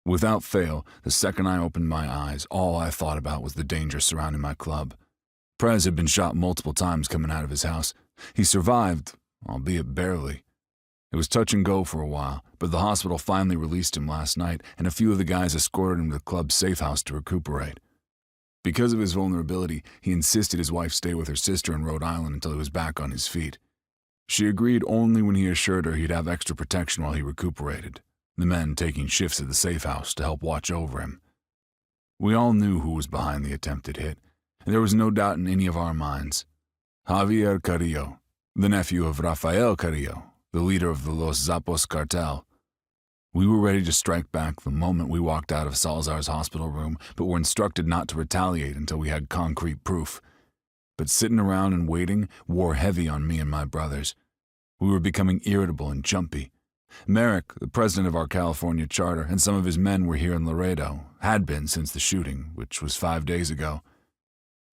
Without fail, the second I opened my eyes, all I thought about was the danger surrounding my club. Prez had been shot multiple times coming out of his house. He survived, albeit barely. It was touch and go for a while, but the hospital finally released him last night, and a few of the guys escorted him to the club's safe house to recuperate. Because of his vulnerability, he insisted his wife stay with her sister in Rhode Island until he was back on his feet. She agreed only when he assured her he'd have extra protection while he recuperated, the men taking shifts at the safe house to help watch over him. We all knew who was behind the attempted hit, and there was no doubt in any of our minds. Javier Carrillo, the nephew of Rafael Carrillo, the leader of the Los Zapos cartel. We were ready to strike back the moment we walked out of Salazar's hospital room, but were instructed not to retaliate until we had concrete proof. But sitting around and waiting wore heavy on me and my brothers. We were becoming irritable and jumpy. Merrick, the president of our California charter, and some of his men were here in Laredo, had been since the shooting, which was 5 days ago.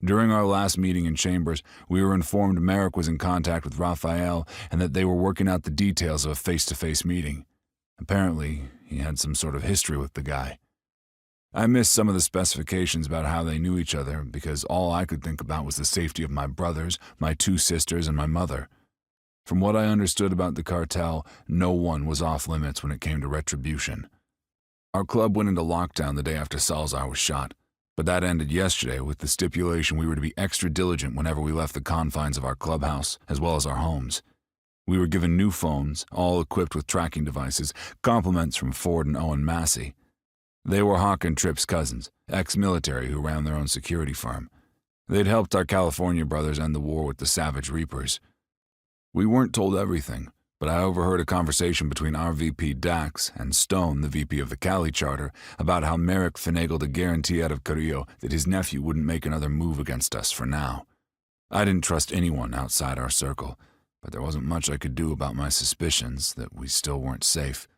During our last meeting in Chambers, we were informed Merrick was in contact with Rafael and that they were working out the details of a face-to-face meeting. Apparently, he had some sort of history with the guy. I missed some of the specifications about how they knew each other because all I could think about was the safety of my brothers, my 2 sisters, and my mother. From what I understood about the cartel, no one was off limits when it came to retribution. Our club went into lockdown the day after Salazar was shot, but that ended yesterday with the stipulation we were to be extra diligent whenever we left the confines of our clubhouse, as well as our homes. We were given new phones, all equipped with tracking devices, compliments from Ford and Owen Massey. They were Hawk and Tripp's cousins, ex-military who ran their own security firm. They'd helped our California brothers end the war with the Savage Reapers. We weren't told everything, but I overheard a conversation between our VP Dax and Stone, the VP of the Cali charter, about how Merrick finagled a guarantee out of Carrillo that his nephew wouldn't make another move against us for now. I didn't trust anyone outside our circle, but there wasn't much I could do about my suspicions that we still weren't safe.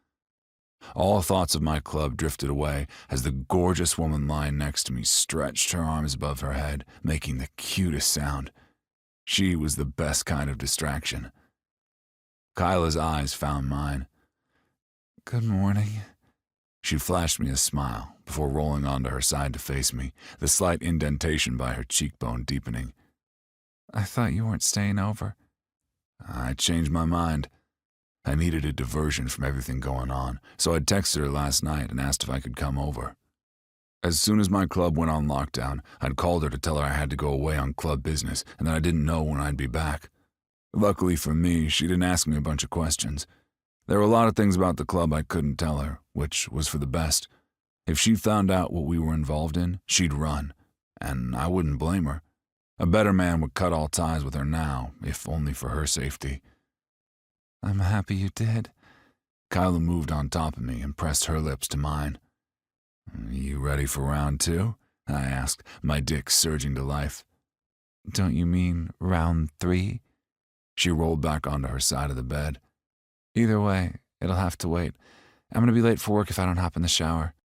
All thoughts of my club drifted away as the gorgeous woman lying next to me stretched her arms above her head, making the cutest sound. She was the best kind of distraction. Kyla's eyes found mine. "Good morning." She flashed me a smile before rolling onto her side to face me, the slight indentation by her cheekbone deepening. "I thought you weren't staying over." I changed my mind. I needed a diversion from everything going on, so I'd texted her last night and asked if I could come over. As soon as my club went on lockdown, I'd called her to tell her I had to go away on club business and that I didn't know when I'd be back. Luckily for me, she didn't ask me a bunch of questions. There were a lot of things about the club I couldn't tell her, which was for the best. If she found out what we were involved in, she'd run, and I wouldn't blame her. A better man would cut all ties with her now, if only for her safety. "I'm happy you did." Kyla moved on top of me and pressed her lips to mine. "You ready for round 2? I asked, my dick surging to life. "Don't you mean round 3? She rolled back onto her side of the bed. "Either way, it'll have to wait. I'm going to be late for work if I don't hop in the shower."